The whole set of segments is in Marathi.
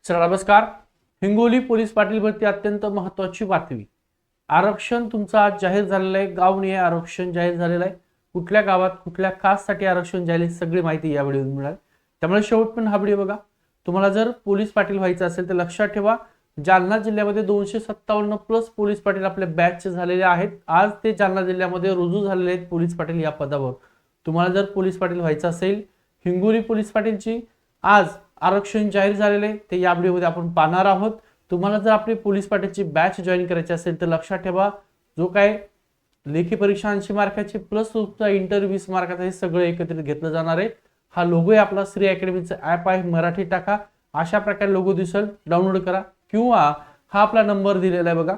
चला नमस्कार. हिंगोली पोलीस पाटील भरती अत्यंत महत्त्वाची बातमी. आरक्षण तुमचं आज जाहीर झालेलं आहे. गावनिहाय आरक्षण जाहीर झालेलं आहे. कुठल्या गावात कुठल्या कास्टसाठी आरक्षण जाहीर सगळी माहिती या व्हिडिओत मिळाल. त्यामुळे शेवटपर्यंत हा व्हिडिओ बघा. तुम्हाला जर पोलीस पाटील व्हायचं असेल तर लक्षात ठेवा, जालना जिल्ह्यामध्ये 257 प्लस पोलीस पाटील आपल्या बॅचचे झालेले आहेत. आज ते जालना जिल्ह्यामध्ये रुजू झालेले आहेत पोलीस पाटील या पदावर. तुम्हाला जर पोलीस पाटील व्हायचं असेल, हिंगोली पोलीस पाटीलची आज आरक्षण जाहीर झालेले ते या व्हिडिओमध्ये आपण पाहणार आहोत. तुम्हाला जर आपली पोलीस पाटीलची बॅच जॉईन करायची असेल तर लक्षात ठेवा, जो काय लेखी परीक्षा 80 मार्काची प्लस तुमचा इंटरव्ह्यू 20 मार्काचा हे सगळं एकत्रित घेतलं जाणार आहे. हा लोगो आहे आपला श्री अकॅडमीचा ऍप आहे, मराठी टाका. अशा प्रकारे लोगो दिसेल, डाउनलोड करा. किंवा हा आपला नंबर दिलेला आहे बघा,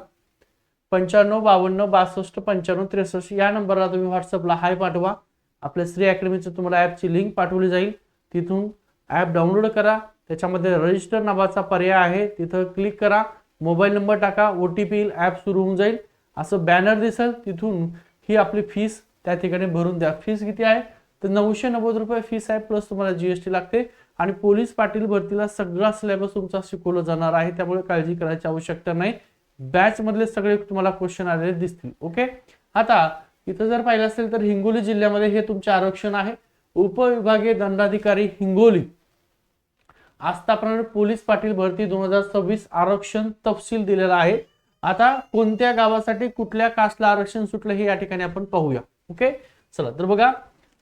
955262 या नंबरला तुम्ही व्हॉट्सअपला हाय पाठवा. आपल्या श्री अकॅडमीचं तुम्हाला ऍपची लिंक पाठवली जाईल. तिथून ॲप डाउनलोड करा. त्याच्यामध्ये रजिस्टर नावाचा पर्याय आहे, तिथं क्लिक करा. मोबाईल नंबर टाका, OTP येईल, ॲप सुरू होऊन जाईल. असं बॅनर दिसेल, तिथून ही आपली फीस त्या ठिकाणी भरून द्या. फीस किती आहे तर 990 रुपये फीस आहे, प्लस तुम्हाला GST लागते. आणि पोलीस पाटील भरतीला सगळा सिलेबस तुमचा शिकवलं जाणार आहे, त्यामुळे काळजी करायची आवश्यकता नाही. बॅच मधले सगळे तुम्हाला क्वेश्चन आलेले दिसतील. ओके. आता इथं जर पाहिलं असेल तर हिंगोली जिल्ह्यामध्ये हे तुमचे आरक्षण आहे. उपविभागीय दंडाधिकारी हिंगोली आस्थापना पोलीस पाटील भरती 2026 आरक्षण तपशील दिलेला आहे. आता कोणत्या गावासाठी कुठल्या कास्टला आरक्षण सुटलं हे या ठिकाणी आपण पाहूया. ओके. चला तर बघा,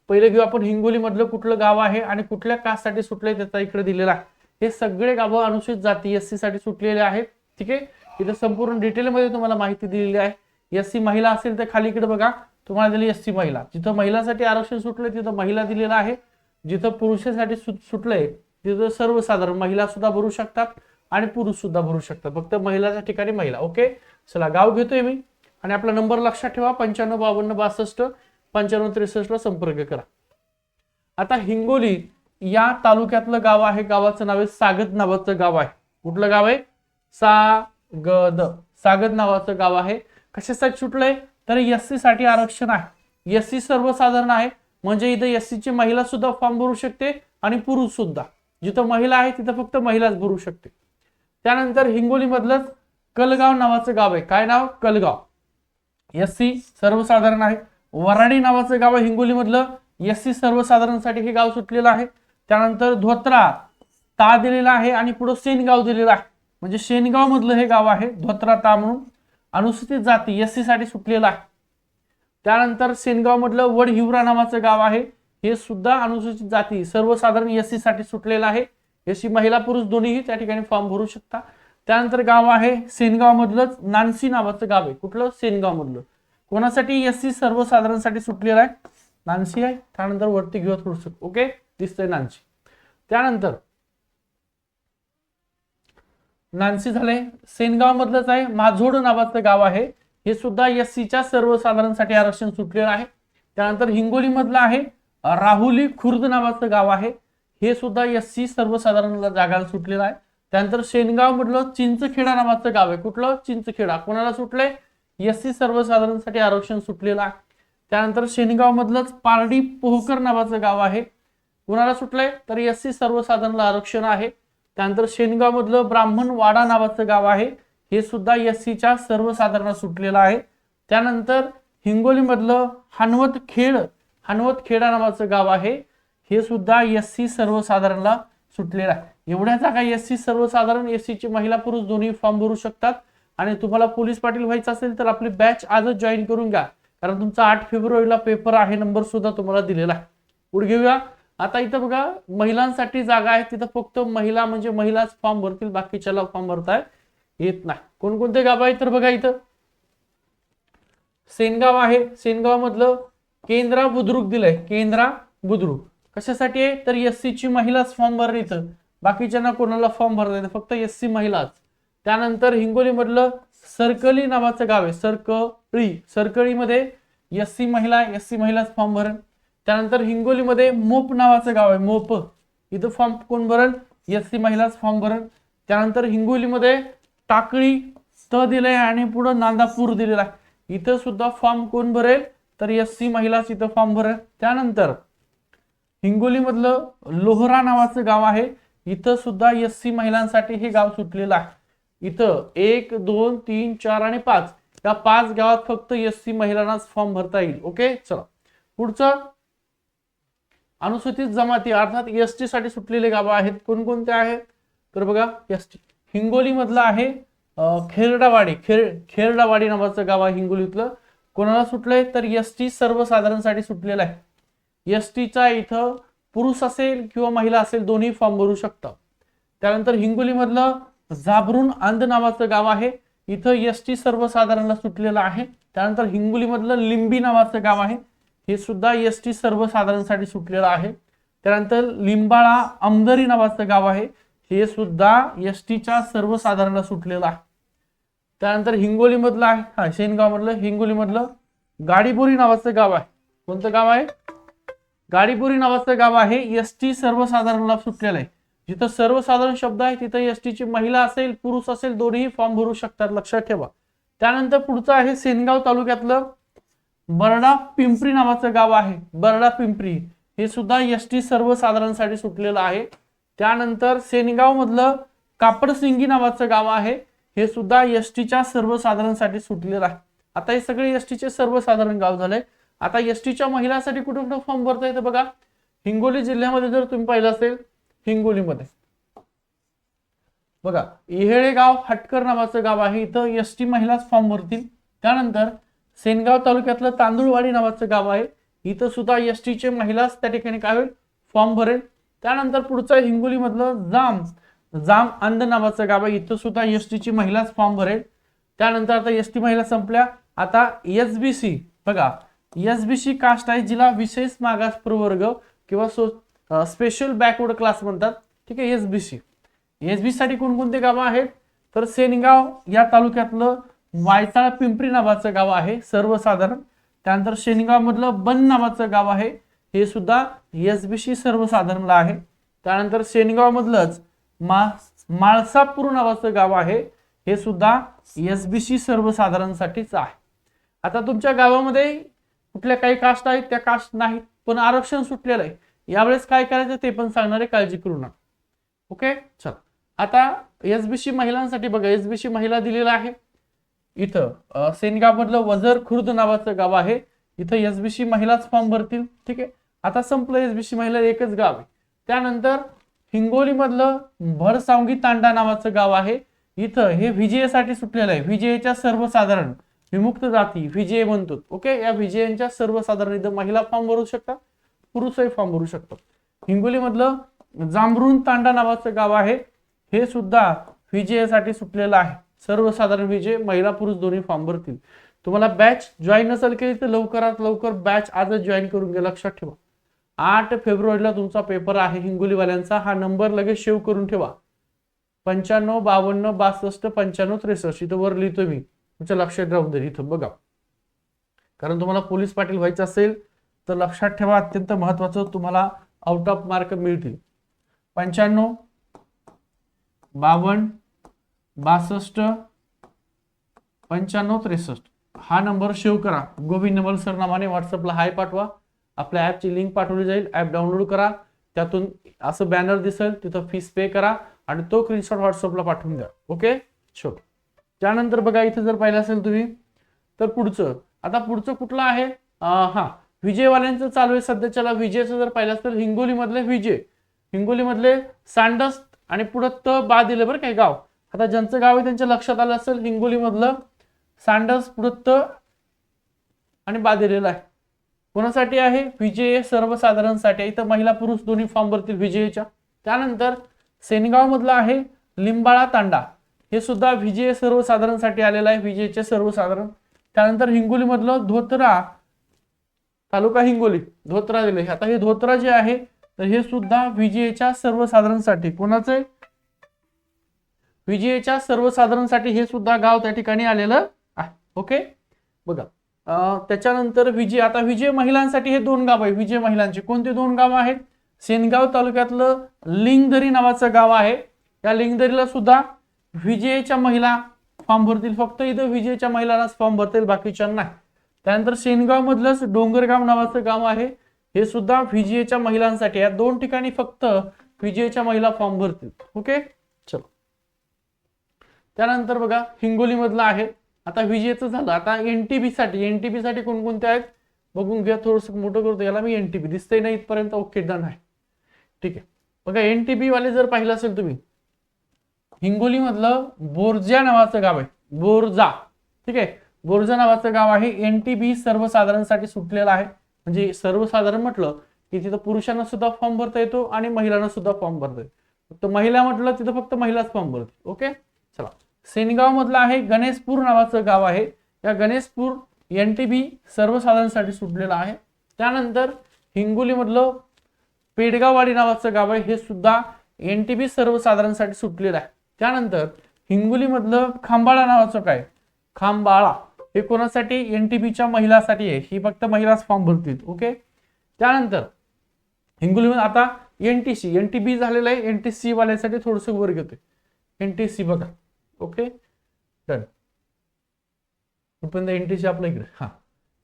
पहिले घेऊ आपण हिंगोली मधलं कुठलं गाव आहे आणि कुठल्या कास्टसाठी सुटलंय त्याचा इकडे दिलेला आहे. हे सगळे गावं अनुसूचित जाती SC साठी सुटलेले आहेत. ठीक आहे. इथे संपूर्ण डिटेल मध्ये तुम्हाला माहिती दिलेली आहे. SC महिला असेल तर खाली इकडे बघा, तुम्हाला दिली SC महिला. जिथं महिलांसाठी आरक्षण सुटलंय तिथं महिला दिलेला आहे. जिथं पुरुषांसाठी सुटलंय तिथं सर्वसाधारण महिला सुद्धा भरू शकतात आणि पुरुष सुद्धा भरू शकतात. फक्त महिलाच्या ठिकाणी महिला. ओके. चला गाव घेतोय मी आणि आपला नंबर लक्षात ठेवा, 955262 ला संपर्क करा. आता हिंगोली या तालुक्यातलं गाव आहे. गावाचं नाव आहे सागद नावाचं गाव आहे. कुठलं गाव आहे? सागद नावाचं गाव आहे. कशासाठी सुटलंय तर SC साठी आरक्षण आहे. SC सर्वसाधारण आहे, म्हणजे इथं SC ची महिला सुद्धा फॉर्म भरू शकते आणि पुरुष सुद्धा. जिथं महिला आहे तिथं फक्त महिलाच भरू शकते. त्यानंतर हिंगोली मधलंच कलगाव नावाचं गाव आहे. काय नाव? कलगाव. SC सर्वसाधारण आहे. वराडी नावाचं गाव आहे हिंगोली मधलं. SC सर्वसाधारणसाठी हे गाव सुटलेलं आहे. त्यानंतर धोत्रा ता दिलेला आहे आणि पुढे सेनगाव दिलेलं आहे, म्हणजे शेनगाव मधलं हे गाव आहे धोत्रा ता म्हणून. अनुसूचित जाती SC साठी सुटलेलं आहे. त्यानंतर सेनगाव मधलं वडहिवरा नावाचं गाव आहे. हे सुद्धा अनुसूचित जाती सर्वसाधारण SC साठी सुटलेलं आहे. SC महिला पुरुष दोन्हीही त्या ठिकाणी फॉर्म भरू शकता. त्यानंतर गाव आहे सेनगाव मधलंच नानसी नावाचं गाव आहे. कुठलं? सेनगाव मधलं. कोणासाठी? SC सर्वसाधारणसाठी सुटलेलं आहे. नानसी आहे. त्यानंतर वरती घेऊ थोडस. ओके. दिसतंय नानसी. त्यानंतर नानसी झाले. सेनगाव मधलंच आहे माझोड नावाचं गाव आहे. हे सुद्धा SC च्या सर्वसाधारणसाठी आरक्षण सुटलेलं आहे. त्यानंतर हिंगोली मधलं आहे राहुली खुर्द नावाचं गाव आहे. हे सुद्धा SC सर्वसाधारण जागा सुटलेलं आहे. त्यानंतर शेनगाव मधलं चिंचखेडा नावाचं गाव आहे. कुठलं? चिंचखेडा. कोणाला सुटलंय? SC सर्वसाधारणसाठी आरक्षण सुटलेलं आहे. त्यानंतर शेनगाव मधलंच पारडी पोहकर नावाचं गाव आहे. कोणाला सुटलंय तर SC सर्वसाधारणला आरक्षण आहे. त्यानंतर शेनगाव मधलं ब्राह्मणवाडा नावाचं गाव आहे. हे सुद्धा SC च्या सर्वसाधारण सुटलेलं आहे. त्यानंतर हिंगोली मधलं हनवतखेडा नावाचं गाव आहे. हे सुद्धा SC सर्वसाधारणला सुटलेलं आहे. एवढ्या जागा SC सर्वसाधारण SC ची महिला पुरुष दोन्ही फॉर्म भरू शकतात. आणि तुम्हाला पोलीस पाटील व्हायचं असेल तर आपली बॅच आजच जॉईन करून घ्या, कारण तुमचा 8 फेब्रुवारीला पेपर आहे. नंबर सुद्धा तुम्हाला दिलेला आहे. पुढे घेऊया. आता इथं बघा, महिलांसाठी जागा आहे. तिथं फक्त महिला म्हणजे महिलाच फॉर्म भरतील, बाकीच्याला फॉर्म भरताय येत नाही. कोणकोणते गाव आहे तर बघा, इथं सेनगाव आहे. सेनगाव मधलं केंद्रा बुद्रुक दिलंय. केंद्रा बुद्रुक कशासाठी आहे तर SC ची महिलाच फॉर्म भरेल. इथं बाकीच्यांना कोणाला फॉर्म भरता फक्त SC महिलाच. त्यानंतर हिंगोली मधलं सरकली नावाचं गाव आहे. सरकळीमध्ये SC महिलाच फॉर्म भरेल. त्यानंतर हिंगोलीमध्ये मोप नावाचं गाव आहे. मोप. इथं फॉर्म कोण भरेल? SC महिलाच फॉर्म भरेल. त्यानंतर हिंगोलीमध्ये टाकळी त दिलंय आणि पुढे नांदापूर दिलेला आहे. इथं सुद्धा फॉर्म कोण भरेल तर SC महिलाच इथं फॉर्म भरेल. त्यानंतर हिंगोली मधलं लोहरा नावाचं गाव आहे. इथं सुद्धा एससी महिलांसाठी हे गाव सुटलेलं आहे। इथं 1 2 3 4 आणि 5 या 5 गावात फक्त एससी महिलांनाच फॉर्म भरता येईल। ओके, चला पुढचं अनुसूचित जमाती अर्थात एसटी साठी सुटलेले गाव आहेत, कोणकोणते आहेत तर बघा, एसटी हिंगोली मधलं आहे खेरडावाडी, खेरडावाडी नावाचं गाव आहे हिंगोलीतलं। कोणाला सुटलंय तर एसटी सर्वसाधारणसाठी सुटलेलं आहे। एसटीचा इथं पुरुष असेल किंवा महिला असेल दोन्ही फॉर्म भरू शकतात। त्यानंतर हिंगोली मधलं जाबरून अंध नावाचं गाव आहे, इथं एसटी सर्वसाधारणला सुटलेलं आहे। त्यानंतर हिंगोली मधलं लिंबी नावाचं गाव आहे, हे सुद्धा एसटी सर्वसाधारणसाठी सुटलेलं आहे। त्यानंतर लिंबाळा आमदरी नावाचं गाव आहे, हे सुद्धा एसटीच्या सर्वसाधारणला सुटलेलं आहे। त्यानंतर हिंगोली मधलं आहे शेनगाव मधलं हिंगोली मधलं गाडीबोरी नावाचं गाव आहे। कोणतं गाव आहे? गाडीबोरी नावाचं गाव आहे, एसटी सर्वसाधारणला सुटलेलं आहे। जिथं सर्वसाधारण शब्द आहे तिथं एसटीची महिला असेल पुरुष असेल दोन्ही फॉर्म भरू शकतात, लक्षात ठेवा। त्यानंतर पुढचं आहे सेनगाव तालुक्यातलं बरडा पिंपरी नावाचं गाव आहे, बरडा पिंपरी हे सुद्धा एसटी सर्वसाधारणसाठी सुटलेलं आहे। त्यानंतर सेनगाव मधलं कापडसिंगी नावाचं गाव आहे, हे सुद्धा एसटीच्या सर्वसाधारणसाठी सुटलेलं आहे। आता हे सगळे एसटीचे सर्वसाधारण गाव झाले। आता एसटीच्या महिलांसाठी कुठे कुठे फॉर्म भरता येतं बघा, हिंगोली जिल्ह्यामध्ये जर तुम्ही पाहिलं असेल हिंगोलीमध्ये बघा इहेळेगाव हटकर नावाचं गाव आहे, इथं एसटी महिलाच फॉर्म भरतील। त्यानंतर सेनगाव तालुक्यातलं तांदूळवाडी नावाचं गाव आहे, इथं सुद्धा एसटीचे महिलाच त्या ठिकाणी काय होईल फॉर्म भरेल। त्यानंतर पुढचं हिंगोली मधलं जाम अंध नावाचं गाव आहे, इथं सुद्धा एसटीची महिलाच फॉर्म भरेल। त्यानंतर आता एसटी महिला संपल्या, आता एसबीसी बघा एसबीसी कास्ट आहे जिला विशेष मागास प्रवर्ग किंवा स्पेशल बॅकवर्ड क्लास म्हणतात, ठीक आहे। एसबीसी साठी कोणकोणते गाव आहेत तर सेनगाव या तालुक्यातलं वायचाळ पिंपरी नावाचं गाव आहे सर्वसाधारण। त्यानंतर शेनगाव मधलं बन नावाचं गाव आहे, हे सुद्धा एसबीसी सर्वसाधारणला आहे। त्यानंतर शेनगाव मधलंच माळसापूर नावाचं गाव आहे, हे सुद्धा एसबीसी सर्वसाधारणसाठीच आहे। आता तुमच्या गावामध्ये कुठल्या काही कास्ट आहेत त्या कास्ट नाहीत पण आरक्षण सुटलेलं आहे, यावेळेस काय करायचं ते पण सांगणारे, काळजी करू नका। ओके, चला आता एसबीसी महिलांसाठी बघा, एसबीसी महिला दिलेला आहे इथं सेनगाव मधलं वजर खुर्द नावाचं गाव आहे, इथं एसबीसी महिलाच फॉर्म भरतील, ठीक आहे। आता संपलं एसबीसी महिला एकच गाव आहे। त्यानंतर हिंगोली मधलं भरसावंगी तांडा नावाचं गाव आहे, इथं हे व्हीजीएसाठी सुटलेलं आहे, व्हीजीएच्या सर्वसाधारण विमुक्त जाती व्हीजीए म्हणतो। ओके, या व्हीजीएच्या सर्वसाधारण इथं महिला फॉर्म भरू शकतात पुरुषही फॉर्म भरू शकतात। हिंगोली मधलं जांभरून तांडा नावाचं गाव आहे, हे सुद्धा व्हीजीए साठी सुटलेलं आहे, सर्वसाधारण व्हीजीए महिला पुरुष दोन्ही फॉर्म भरतील। तुम्हाला बॅच जॉईन नसेल केली तर लवकरात लवकर बॅच आजच जॉईन करून घ्या, लक्षात ठेवा। 8 फेब्रुवारीला तुमचा पेपर आहे हिंगोलीवाल्यांचा, हा नंबर लगेच सेव्ह करून ठेवा 95 52 62 95 63, इथं वर लिहितो मी, तुमच्या लक्षात राहून दे इथं बघा, कारण तुम्हाला पोलीस पाटील व्हायचं असेल तर लक्षात ठेवा, अत्यंत महत्वाचं, तुम्हाला आउट ऑफ मार्क मिळतील। 95 52 62 95 63 हा नंबर सेव्ह करा। गोविंद नवल सर नावाने व्हॉट्सअपला हाय पाठवा, आपल्या ॲपची लिंक पाठवली जाईल, ॲप डाउनलोड करा, त्यातून असं बॅनर दिसेल तिथं फीस पे करा आणि तो स्क्रीनशॉट व्हॉट्सअपला पाठवून द्या। ओके, छोट त्यानंतर बघा इथं जर पाहिलं असेल तुम्ही तर पुढचं, आता पुढचं कुठलं आहे विजयवाल्यांचं चालू आहे सध्याच्याला। विजयचं जर पाहिलं असेल हिंगोली मधले विजय, हिंगोली मधले सांडस आणि पुढं त बा दिले बरं काय गाव, आता ज्यांचं गाव आहे त्यांच्या लक्षात आलं असेल हिंगोली मधलं सांडस पुढं त आणि बा दिलेलं आहे, कोणासाठी आहे विजय सर्वसाधारणसाठी, इथं महिला पुरुष दोन्ही फॉर्म भरतील विजयच्या। त्यानंतर सेनगाव मधलं आहे लिंबाळा तांडा, हे सुद्धा विजय सर्वसाधारणसाठी आलेलं आहे, विजयचे सर्वसाधारण। त्यानंतर हिंगोली मधलं धोत्रा तालुका हिंगोली धोत्रा दिले, आता हे धोत्रा जे आहे तर हे सुद्धा विजयच्या सर्वसाधारणसाठी, कोणाचे विजयच्या सर्वसाधारणसाठी हे सुद्धा गाव त्या ठिकाणी आलेलं आहे। ओके, बघा त्याच्यानंतर विजय, आता विजय महिलांसाठी हे 2 गाव आहे, विजय महिलांचे कोणते 2 गाव आहेत, सेनगाव तालुक्यातलं लिंगदरी नावाचं गाव आहे, या लिंगदरीला सुद्धा विजयच्या महिला फॉर्म भरतील, फक्त इथं विजयच्या महिलांनाच फॉर्म भरतील बाकीच्या नाही। त्यानंतर सेनगाव मधलंच डोंगरगाव नावाचं गाव आहे, हे सुद्धा विजयच्या महिलांसाठी, या 2 ठिकाणी फक्त पीजीआयच्या महिला फॉर्म भरतील. ओके चलो. त्यानंतर बघा हिंगोली मधला आहे. आता विजेचं झालं. आता एनटीबी साठी कोणकोणते आहेत बघून घ्या. थोडस मोठं करतो याला मी. एनटीबी दिसतंय ना इथपर्यंत. ओके डन आहे. ठीक आहे. बघा एनटीबी वाले जर पाहिलं असेल तुम्ही, हिंगोली मधलं बोरजा नावाचं गाव आहे. बोरजा. ठीक आहे. बोरजा नावाचं गाव आहे. एनटीबी सर्वसाधारणसाठी सुटलेलं आहे. म्हणजे सर्वसाधारण म्हटलं की तिथं पुरुषांना सुद्धा फॉर्म भरता येतो आणि महिलांना सुद्धा फॉर्म भरता येतो. फक्त महिला म्हटलं तिथं फक्त महिलाच फॉर्म भरते. ओके चला. सेनगाव मधलं आहे गणेशपूर नावाचं गाव आहे. या गणेशपूर एनटीबी सर्वसाधारणसाठी सुटलेलं आहे. त्यानंतर हिंगोली मधलं पेडगाववाडी नावाचं गाव आहे. हे सुद्धा एनटीबी सर्वसाधारणसाठी सुटलेलं आहे. त्यानंतर हिंगोली मधलं खांबाळा नावाचं काय, खांबाळा हे कोणासाठी, एनटीबीच्या महिलांसाठी आहे. ही फक्त महिलाच फॉर्म भरतील. ओके. त्यानंतर हिंगोली आता एनटीसी, एनटीबी झालेलं आहे. एनटीसी वाल्यासाठी थोडस वर घेतोय. एनटीसी बघा. Okay done. पण एनटीसी आपल्या इकडे. हा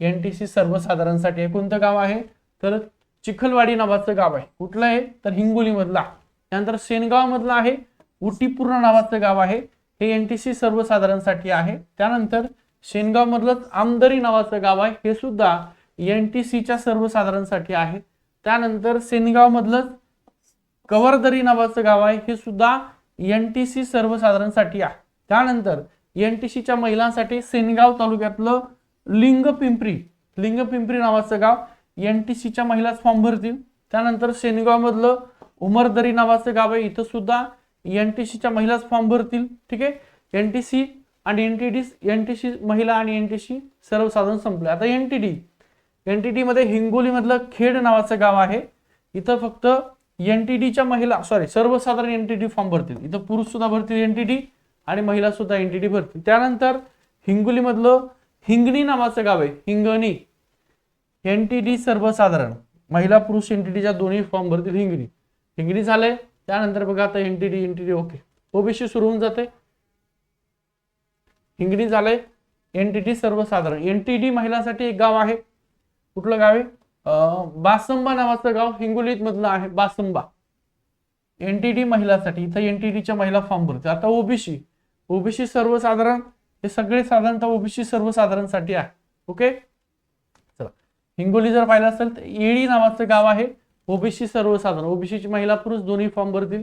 एनटीसी सर्वसाधारणसाठी आहे. कोणतं गाव आहे तर चिखलवाडी नावाचं गाव आहे. कुठलं आहे तर हिंगोली मधला. त्यानंतर सेनगाव मधला आहे उटीपूर्ण नावाचं गाव आहे. हे एनटीसी सर्वसाधारणसाठी आहे. त्यानंतर सेनगाव मधलंच आमदरी नावाचं गाव आहे. हे सुद्धा एनटीसीच्या सर्वसाधारणसाठी आहे. त्यानंतर सेनगाव मधलंच कवरदरी नावाचं गाव आहे. हे सुद्धा एनटीसी सर्वसाधारणसाठी आहे. त्यानंतर एनटीसीच्या महिलांसाठी सेनगाव तालुक्यातलं लिंगपिंपरी नावाचं गाव एनटीसीच्या महिलाच फॉर्म भरतील. त्यानंतर सेनगाव मधलं उमरदरी नावाचं गाव आहे. इथं सुद्धा एनटीसीच्या महिलाच फॉर्म भरतील. ठीक आहे. एनटीसी आणि एनटीसी महिला आणि एनटीसी सर्वसाधारण संपले. आता एनटीडी मध्ये हिंगोली मधलं खेड नावाचं गाव आहे. इथं फक्त एनटीडीच्या महिला सर्वसाधारण एनटीडी फॉर्म भरतील. इथं पुरुष सुद्धा भरतील एनटीडी आणि महिला सुद्धा एनटीडी भरतील. त्यानंतर हिंगोली मधलं हिंगणी नावाचं गाव आहे. हिंगणी एनटीडी सर्वसाधारण महिला पुरुष एनटीडीच्या दोन्ही फॉर्म भरतील. हिंगणी झालंय. त्यानंतर बघा आता एनटीडी ओके. ओबीसी सुरू होऊन जाते. हिंगणी झालंय. एनटीडी सर्वसाधारण. एनटीडी महिलांसाठी एक गाव आहे. कुठलं गाव आहे बासंबा नावाचं गाव हिंगोलीत मधलं आहे. बासंबा एनटीडी महिलांसाठी. इथं एनटीडीच्या महिला फॉर्म भरतील. आता ओबीसी सर्वसाधारण हे सगळे साधारणतः ओबीसी सर्वसाधारणसाठी आहे. ओके चला. हिंगोली जर पाहिलं असेल तर येळी नावाचं गाव आहे. ओबीसी सर्वसाधारण. ओबीसीची महिला पुरुष दोन्ही फॉर्म भरतील.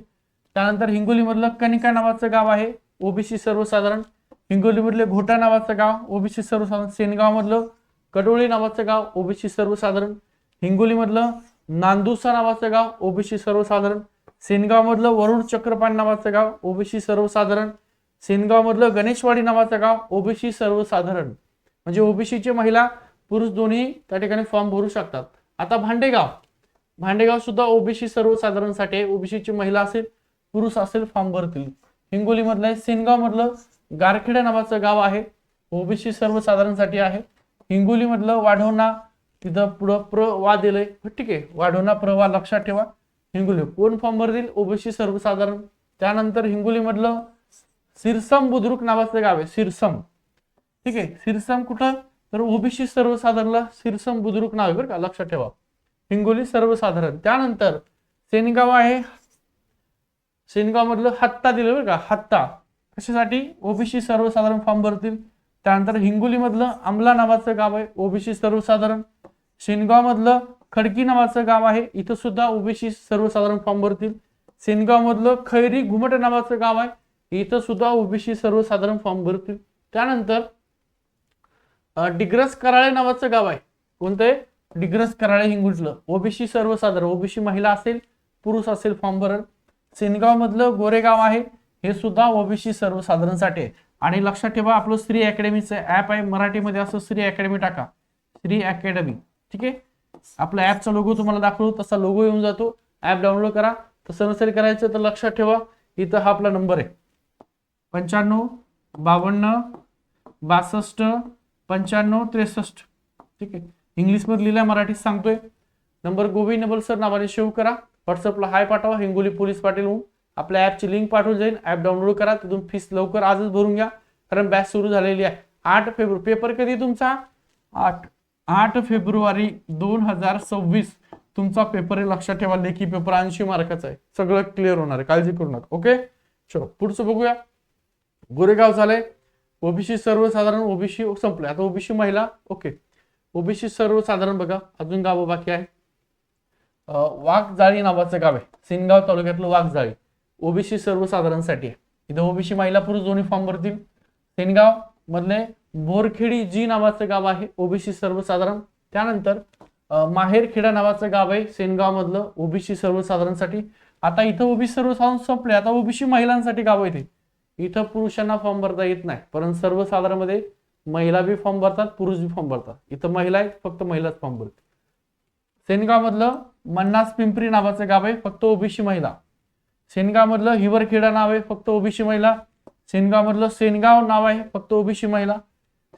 त्यानंतर हिंगोली मधलं कनिका नावाचं गाव आहे. ओबीसी सर्वसाधारण. हिंगोली मधले घोटा नावाचं गाव ओबीसी सर्वसाधारण. सेनगाव मधलं कडोळी नावाचं गाव ओबीसी सर्वसाधारण. हिंगोली मधलं नांदुसा नावाचं गाव ओबीसी सर्वसाधारण. सेनगाव मधलं वरुड चक्रपाण नावाचं गाव ओबीसी सर्वसाधारण. सेनगाव मधलं गणेशवाडी नावाचं गाव ओबीसी सर्वसाधारण. म्हणजे ओबीसीची महिला पुरुष दोन्ही त्या ठिकाणी फॉर्म भरू शकतात. आता भांडेगाव सुद्धा ओबीसी सर्वसाधारणसाठी आहे. ओबीसीची महिला असेल पुरुष असेल फॉर्म भरतील. हिंगोली मधलं आहे. सेनगाव मधलं गारखेडा नावाचं गाव आहे. ओबीसी सर्वसाधारणसाठी आहे. हिंगोली मधलं वाढवणा तिथं पुढं प्रवा दिलंय. ठीक आहे. वाढवणा प्रवा लक्षात ठेवा. हिंगोली कोण फॉर्म भरतील ओबीसी सर्वसाधारण. त्यानंतर हिंगोली मधलं सिरसम बुद्रुक नावाचं गाव आहे. सिरसम. ठीक आहे. सिरसम कुठं तर ओबीसी सर्वसाधारणला सिरसम बुद्रुक नाव आहे बरं का, लक्षात ठेवा. हिंगोली सर्वसाधारण. त्यानंतर सेनगाव आहे. सेनगाव मधलं हत्ता दिलं बरं का. हत्ता कशासाठी ओबीसी सर्वसाधारण फॉर्म भरतील. त्यानंतर हिंगोली मधलं आमला नावाचं गाव आहे. ओबीसी सर्वसाधारण. सेनगाव मधलं खडकी नावाचं गाव आहे. इथं सुद्धा ओबीसी सर्वसाधारण फॉर्म भरतील. सेनगाव मधलं खैरी घुमट नावाचं गाव आहे. इथं सुद्धा ओबीसी सर्वसाधारण फॉर्म भरतील. त्यानंतर डिग्रस कराळे नावाचं गाव आहे. कोणतं आहे डिग्रस कराळे हिंगोलीतलं. ओबीसी सर्वसाधारण. ओबीसी महिला असेल पुरुष असेल फॉर्म भरण. सेनगाव मधलं गोरेगाव आहे. हे सुद्धा ओबीसी सर्वसाधारणसाठी आहे. आणि लक्षात ठेवा आपलं श्री अकॅडमीचं ऍप आहे. मराठीमध्ये असं श्री अकॅडमी टाका. श्री अकॅडमी. ठीक आहे. आपल्या ऍपचा लोगो तुम्हाला दाखवतो तसा लोगो येऊन जातो. ऍप डाउनलोड करा. तसं नसेल करायचं तर लक्षात ठेवा इथं हा आपला नंबर आहे 95 52 62 95 63. ठीक आहे. इंग्लिश मध्ये लिहिलाय मराठीत सांगतोय. नंबर गोविंद सर नावाने सेव्ह करा. व्हॉट्सअपला हाय पाठवा. हिंगोली पोलीस पाटील म्हणून आपल्या ऍपची लिंक पाठवून जाईल. ऍप डाउनलोड करा. तिथून फीस लवकर आजच भरून घ्या कारण बॅच सुरू झालेली आहे. 8 फेब्रुवारी. पेपर कधी तुमचा 8 फेब्रुवारी 2026 तुमचा पेपर आहे, लक्षात ठेवा. लेखी पेपर 80 मार्काचा आहे, सगळं क्लिअर होणार आहे, काळजी करू नका. ओके, चलो पुढचं बघूया. गोरेगाव झालंय. ओबीसी सर्वसाधारण, ओबीसी संपले. आता ओबीसी महिला. ओके, ओबीसी सर्वसाधारण बघा, अजून गाव बाकी आहे. वाघजाळी नावाचं गाव आहे, सेनगाव तालुक्यातलं वाघजाळी, ओबीसी सर्वसाधारणसाठी आहे. इथं ओबीसी महिला पुरुष दोन्ही फॉर्म भरतील. सेनगाव मधले बोरखेडी जी नावाचं गाव आहे, ओबीसी सर्वसाधारण. त्यानंतर माहेरखेडा नावाचं गाव आहे सेनगाव मधलं, ओबीसी सर्वसाधारणसाठी. आता इथं ओबीसी सर्वसाधारण संपले, आता ओबीसी महिलांसाठी गाव आहे ते. इथं पुरुषांना फॉर्म भरता येत नाही, परंतु सर्वसाधारण मध्ये महिला बी फॉर्म भरतात, पुरुष बी फॉर्म भरतात. इथं महिला आहेत, फक्त महिलाच फॉर्म भरतात. सेनगाव मधलं मन्नास पिंपरी नावाचं गाव आहे, फक्त ओबीसी महिला. सेनगाव मधलं हिवरखेडा नाव आहे, फक्त ओबीसी महिला. सेनगाव मधलं सेनगाव नाव आहे, फक्त ओबीसी महिला.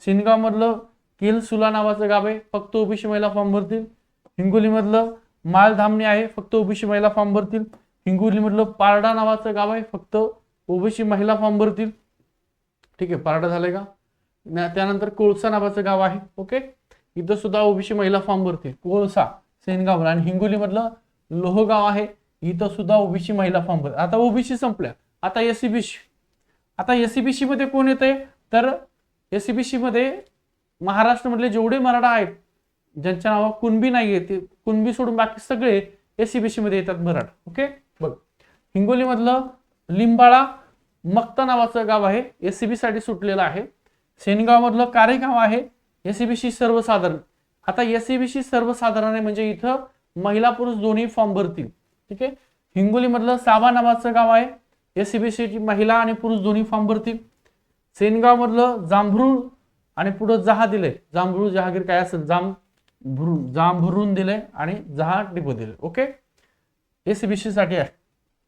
सेनगाव मधलं केलसुला नावाचं गाव आहे, फक्त ओबीसी महिला फॉर्म भरतील. हिंगोली मधलं माळधामणी आहे, फक्त ओबीसी महिला फॉर्म भरतील. हिंगोली मधलं पारडा नावाचं गाव आहे, फक्त ओबीसी महिला फॉर्म भरतील. ठीक आहे, पारडा झालंय का. त्यानंतर कोळसा नावाचं गाव आहे. ओके, इथं सुद्धा ओबीसी महिला फॉर्म भरतील. कोळसा सेनगाव. आणि हिंगोली मधलं लोहगाव आहे, इथं सुद्धा ओबीसी महिला फॉर्म भरतील. आता ओबीसी संपल्या, आता एससीबीसी. आता एससीबीसी मध्ये कोण येते, तर एससीबीसी मध्ये महाराष्ट्र मधले जेवढे मराठा आहेत ज्यांच्या नावावर कुणबी नाहीये, ते कुणबी सोडून बाकी सगळे एससीबीसी मध्ये येतात मराठा. ओके, बघ हिंगोली मधलं लिंबाळा मक्ता नावाचं गाव आहे, एससीबी साठी सुटलेलं आहे. सेनगाव मधलं कारेगाव आहे, एससीबीसी सर्वसाधारण. आता एससीबीसी सर्वसाधारण आहे म्हणजे इथं महिला पुरुष दोन्ही फॉर्म भरतील. ठीक आहे. हिंगोली मधलं साबा नावाचं गाव आहे, एससीबीसी महिला आणि पुरुष दोन्ही फॉर्म भरतील. सेनगाव मधलं जांभरूळ आणि पुढे जहा दिले, जांभरूळ जहागीर काय असेल, जांभरून दिले आणि जहा डिपो दिले. ओके, एससीबीसी साठी आहे,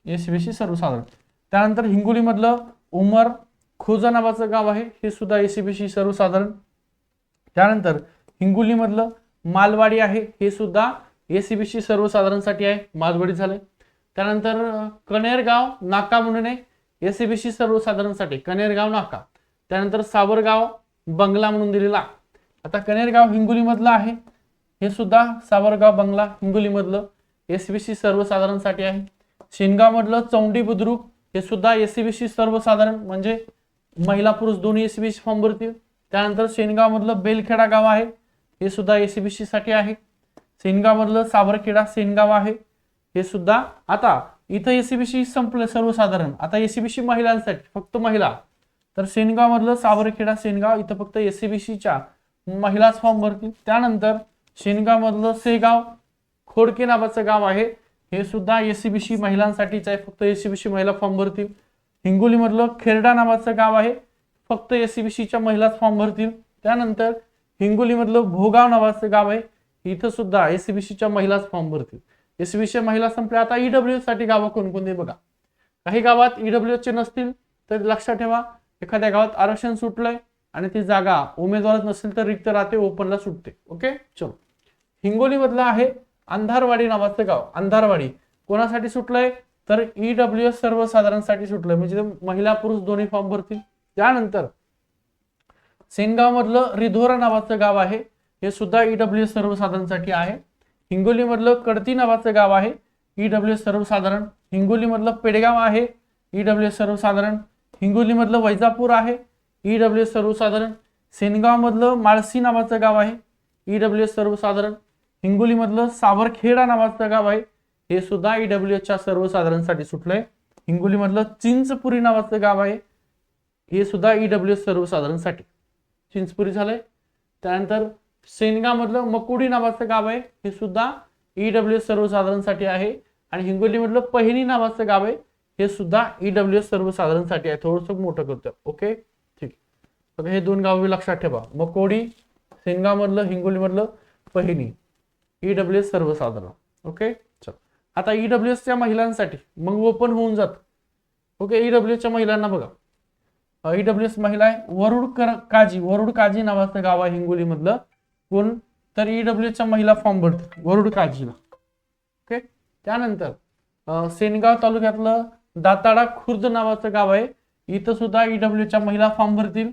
एससीबीसी सर्वसाधारण. त्यानंतर हिंगोली मधलं उमर खोजा नावाचं गाव आहे, हे सुद्धा एससीबीसी सर्वसाधारण. त्यानंतर हिंगोली मधलं मालवाडी आहे, हे सुद्धा एससीबीसी सर्वसाधारणसाठी आहे, मालवाडी झाले. त्यानंतर कनेरगाव नाका म्हणून आहे, एससीबीसी सर्वसाधारणसाठी, कनेरगाव नाका. त्यानंतर सावरगाव बंगला म्हणून दिलेला. आता कनेरगाव हिंगोली मधलं आहे, हे सुद्धा सावरगाव बंगला हिंगोली मधलं एससीबीसी सर्वसाधारणसाठी आहे. शेनगाव मधलं चौंडी बुद्रुक, हे सुद्धा एससीबीसी सर्वसाधारण म्हणजे महिला पुरुष दोन्ही एससीबीसी फॉर्म भरतील. त्यानंतर शेनगाव मधलं बेलखेडा गाव आहे, हे सुद्धा एससीबीसी साठी आहे. सेनगाव मधलं सावरखेडा सेनगाव आहे, हे सुद्धा. आता इथं एससीबीसी संपलं सर्वसाधारण, आता एससीबीसी महिलांसाठी फक्त महिला. तर सेनगाव मधलं सावरखेडा सेनगाव, इथं फक्त एससीबीसीच्या महिलाच फॉर्म भरतील. त्यानंतर शेनगाव मधलं सेगाव खोडके नावाचं गाव आहे, हे सुद्धा एससीबीसी महिलांसाठीच आहे, फक्त एससीबीसी महिला फॉर्म भरतील. हिंगोली मधलं खेरडा नावाचं गाव आहे, फक्त एससीबीसीच्या महिलाच फॉर्म भरतील. त्यानंतर हिंगोली मधलं भोगाव नावाचं गाव आहे, इथं सुद्धा एससीबीसीच्या महिलाच फॉर्म भरतील. एससीबीसी महिला संपल्या. आता ईडब्ल्यूएस साठी गावं कोणकोणते बघा. काही गावात ईडब्ल्यूएस चे नसतील तर लक्षात ठेवा, एखाद्या गावात आरक्षण सुटलंय आणि ती जागा उमेदवारच नसेल तर रिक्त राहते, ओपनला सुटते. ओके, चलो. हिंगोली मधलं आहे अंधारवाडी नावाचं गाव. अंधारवाडी कोणासाठी सुटलंय, तर ईडब्ल्यूएस सर्वसाधारणसाठी सुटलंय, म्हणजे महिला पुरुष दोन्ही फॉर्म भरतील. त्यानंतर सेनगाव मधलं रिधोरा नावाचं गाव आहे, हे सुद्धा ईडब्ल्यूएस सर्वसाधारणसाठी आहे. हिंगोली मधलं कडती नावाचं गाव आहे, ईडब्ल्यूएस सर्वसाधारण. हिंगोली मधलं पेडगाव आहे, ईडब्ल्यूएस सर्वसाधारण. हिंगोली मधलं वैजापूर आहे, ईडब्ल्यूएस सर्वसाधारण. सेनगाव मधलं माळसी नावाचं गाव आहे, ईडब्ल्यूएस सर्वसाधारण. हिंगोली मधलं सावरखेडा नावाचं गाव आहे, हे सुद्धा ईडब्ल्यूएसच्या सर्वसाधारणसाठी सुटलंय. हिंगोली मधलं चिंचपुरी नावाचं गाव आहे, हे सुद्धा ईडब्ल्यूएस सर्वसाधारणसाठी. चिंचपुरी झालंय. त्यानंतर सेनगाव मधलं मकुडी नावाचं गाव आहे, हे सुद्धा ईडब्ल्यूएस सर्वसाधारणसाठी आहे. आणि हिंगोली मधलं पहिनी नावाचं गाव आहे, हे सुद्धा ईडब्ल्यूएस सर्वसाधारणसाठी आहे. थोडंसं मोठं करतो. ओके, ठीक. बघा हे दोन गाव लक्षात ठेवा, मकोडी सेनगाव मधलं, हिंगोली मधलं पहिनी, ईडब्ल्यूएस सर्वसाधारण. ओके, चल. आता ईडब्ल्यूएसच्या महिलांसाठी मग ओपन होऊन जात. ओके, ईडब्ल्यूएसच्या महिलांना बघा, ईडब्ल्यूएस महिला आहे वरुड काजी नावाचं गाव आहे हिंगोली मधलं. कोण, तर ईडब्ल्यूएसच्या महिला फॉर्म भरतील वरुड काजीला. ओके. त्यानंतर सेनगाव तालुक्यातलं दाताडा खुर्द नावाचं गाव आहे, इथं सुद्धा ईडब्ल्यूएसच्या महिला फॉर्म भरतील.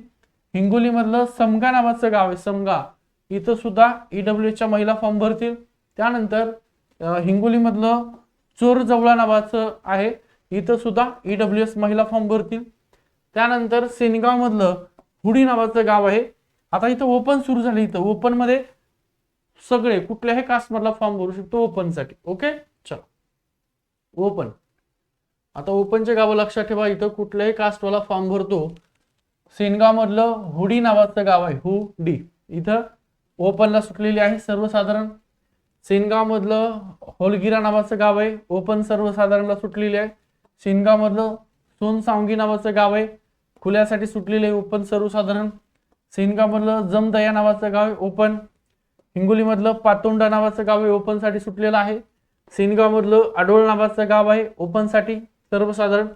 हिंगोली मधलं समगा नावाचं गाव आहे, समगा, इथं सुद्धा ईडब्ल्यूएसच्या महिला फॉर्म भरतील. त्यानंतर हिंगोलीमधलं चोर जवळा नावाचं आहे, इथं सुद्धा EWS महिला फॉर्म भरतील. त्यानंतर सेनगाव मधलं हुडी नावाचं गाव आहे. आता इथं ओपन सुरू झाले. इथं ओपन मध्ये सगळे कुठल्याही कास्ट मधला फॉर्म भरू शकतो ओपन साठी. ओके, चला ओपन. आता ओपनचे गाव लक्षात ठेवा, इथं कुठल्याही कास्टवाला फॉर्म भरतो. सेनगाव मधलं हुडी नावाचं गाव आहे, हुडी, इथं ओपनला सुटलेली आहे सर्वसाधारण. सेनगाव मधलं होलगिरा नावाचं गाव आहे, ओपन सर्वसाधारणला सुटलेली आहे. सेनगाव मधलं सोनसावंगी नावाचं गाव आहे, खुल्यासाठी सुटलेले आहे, ओपन सर्वसाधारण. सेनगाव मधलं जमदया नावाचं गाव आहे, ओपन. हिंगोली मधलं पातोंडा नावाचं गाव आहे, ओपन साठी सुटलेलं आहे. सेनगाव मधलं आडोळ नावाचं गाव आहे, ओपन साठी सर्वसाधारण.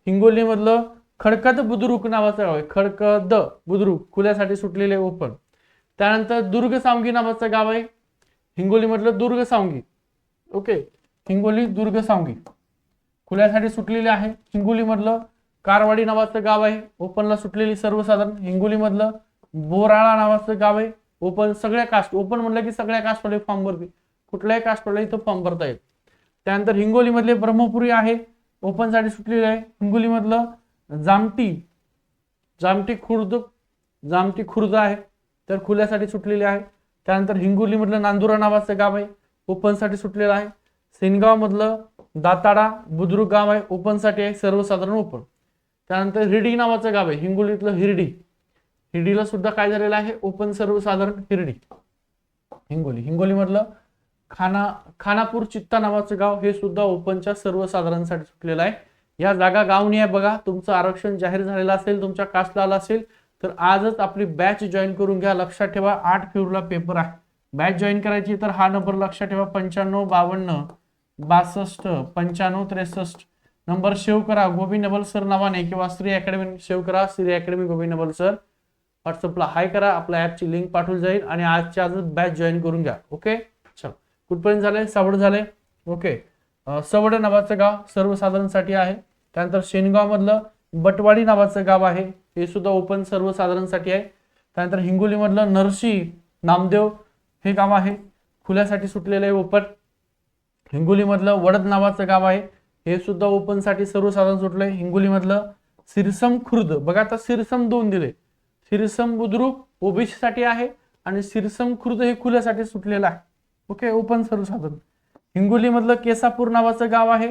हिंगोली मधलं खडकद बुद्रुक नावाचं गाव आहे, खडकद बुद्रुक, खुल्यासाठी सुटलेले ओपन. त्यानंतर दुर्ग सावंगी नावाचं गाव आहे, हिंगोली मधलं दुर्ग सावंगी. ओके, हिंगोली दुर्ग सावंगी खुल्यासाठी सुटलेले आहे. हिंगोली मधलं कारवाडी नावाचं गाव आहे, ओपनला सुटलेली सर्वसाधारण. हिंगोली मधलं बोराळा नावाचं गाव आहे, ओपन. सगळ्या कास्ट, ओपन म्हणलं की सगळ्या कास्टवाले फॉर्म भरतील, कुठल्याही कास्टवाले इथं फॉर्म भरता येईल. त्यानंतर हिंगोली मधले ब्रह्मपुरी आहे, ओपन साठी सुटलेले आहे. हिंगोली मधलं जामठी खुर्द आहे, तर खुल्यासाठी सुटलेले आहे. त्यानंतर हिंगोली मधलं नांदुरा नावाचं गाव आहे, ओपन साठी सुटलेलं आहे. सेनगाव मधलं दाताडा बुद्रुक गाव आहे, ओपन साठी आहे, सर्वसाधारण ओपन. त्यानंतर हिरडी नावाचं गाव आहे, हिंगोलीतलं हिरडी, हिरडीला सुद्धा काय झालेलं आहे, ओपन सर्वसाधारण हिरडी. हिंगोली मधलं खानापूर चित्ता नावाचं गाव, हे सुद्धा ओपनच्या सर्वसाधारणसाठी सुटलेलं आहे. या जागा गावनी आहे बघा. तुमचं आरक्षण जाहीर झालेलं असेल, तुमच्या कास्टला आलं असेल तर आजच आपली बॅच जॉईन करून घ्या. लक्षात ठेवा 8 फेब्रुवारीला पेपर आहे. बॅच जॉईन करायची तर हा नंबर लक्षात ठेवा, 955262 9563 नंबर सेव्ह करा. गोविंद नवल सर नावाने किंवा श्री अकॅडमी सेव्ह करा, श्री अकॅडमी गोविंद नवल सर. व्हॉट्सअपला हाय करा, आपल्या ऍपची लिंक पाठवली जाईल आणि आजच्या आजच बॅच जॉईन करून घ्या. ओके, चल कुठपर्यंत झाले, सवड झाले. ओके, सवड नावाचं गाव सर्वसाधारणसाठी आहे. त्यानंतर शेनगाव मधलं बटवाडी नावाचं गाव आहे, हे सुद्धा ओपन सर्वसाधारणसाठी आहे. त्यानंतर हिंगोली मधलं नरसी नामदेव हे गाव आहे, खुल्यासाठी सुटलेलं आहे, ओपन. हिंगोली मधलं वडद नावाचं गाव आहे, हे सुद्धा ओपन साठी सर्वसाधारण सुटलंय. हिंगोली मधलं सिरसम खुर्द, बघा आता सिरसम 2 दिले, सिरसम बुद्रुक ओबीसी साठी आहे आणि सिरसम खुर्द हे खुल्यासाठी सुटलेलं आहे. ओके, ओपन सर्वसाधारण. हिंगोली मधलं केसापूर नावाचं गाव आहे,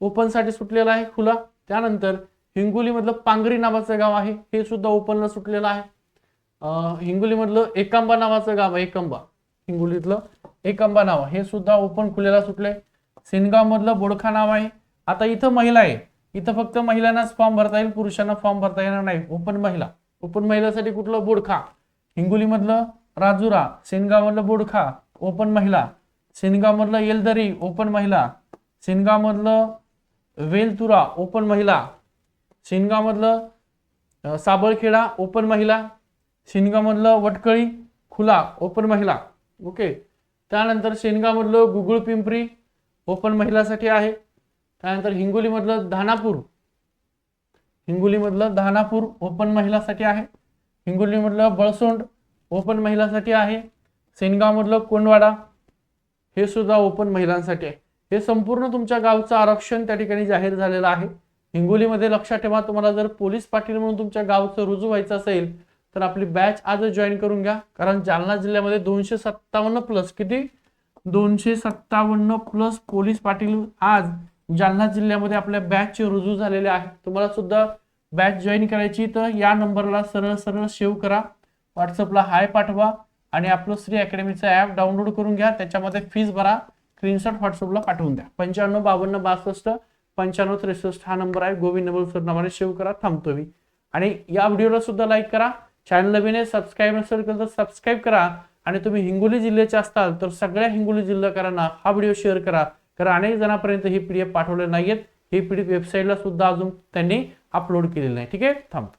ओपन साठी सुटलेलं आहे, खुला. त्यानंतर हिंगोली मधलं पांगरी नावाचं गाव आहे, हे सुद्धा ओपनला सुटलेलं आहे. हिंगोली मधलं एकंबा नावाचं गाव आहे, एकंबा, हिंगोलीतलं एकंबा नाव, हे सुद्धा ओपन खुल्याला सुटलंय. सेनगाव मधलं बोडखा नाव आहे. आता इथं महिला आहे, इथं फक्त महिलांनाच फॉर्म भरता येईल, पुरुषांना फॉर्म भरता येणार नाही. ओपन महिला, ओपन महिलासाठी कुठलं, बोडखा. हिंगोली मधलं राजुरा, सेनगाव मधलं बोडखा, ओपन महिला. सेनगाव मधलं येलदरी, ओपन महिला. सेनगाव मधलं वेलतुरा, ओपन महिला. सेनगाव मधलं साबळखेडा, ओपन महिला. सेनगाव मधलं वटकळी, खुला, ओपन महिला. ओके, त्यानंतर सेनगाव मधलं गुगुळ पिंपरी, ओपन महिलासाठी आहे. त्यानंतर हिंगोली मधलं धानापूर, ओपन महिलासाठी आहे. हिंगोली मधलं बळसोंड, ओपन महिलासाठी आहे. सेनगाव मधलं कोंडवाडा, हे सुद्धा ओपन महिलांसाठी आहे. हे संपूर्ण तुमच्या गावचं आरक्षण त्या ठिकाणी जाहीर झालेलं आहे. हिंगोलीमध्ये लक्षात ठेवा, तुम्हाला जर पोलीस पाटील म्हणून तुमच्या गावचं रुजू व्हायचं असेल तर आपली बॅच आज जॉईन करून घ्या. कारण जालना जिल्ह्यामध्ये 257 प्लस, किती, 257 प्लस पोलीस पाटील आज जालना जिल्ह्यामध्ये आपल्या बॅचचे रुजू झालेले आहे. तुम्हाला सुद्धा बॅच जॉईन करायची तर या नंबरला सरळ सेव्ह करा, व्हॉट्सअपला हाय पाठवा आणि आपलं श्री अकॅडमीचं ऍप डाउनलोड करून घ्या. त्याच्यामध्ये फीस भरा, स्क्रीनशॉट व्हॉट्सअपला पाठवून द्या. 955262 हा नंबर आहे. गोविंद नवल सर नावाने सेव्ह करा. थांबतो मी. आणि या व्हिडिओला सुद्धा लाईक करा. चॅनल नवीन सबस्क्राईब नसेल तर सबस्क्राईब करा. आणि तुम्ही हिंगोली जिल्ह्याचे असताल तर सगळ्या हिंगोली जिल्हाकारांना हा व्हिडिओ शेअर करा, कारण अनेक जणांपर्यंत ही PDF पाठवले नाहीयेत. ही PDF वेबसाईटला सुद्धा अजून त्यांनी अपलोड केलेली नाही. ठीक आहे, थांबतो.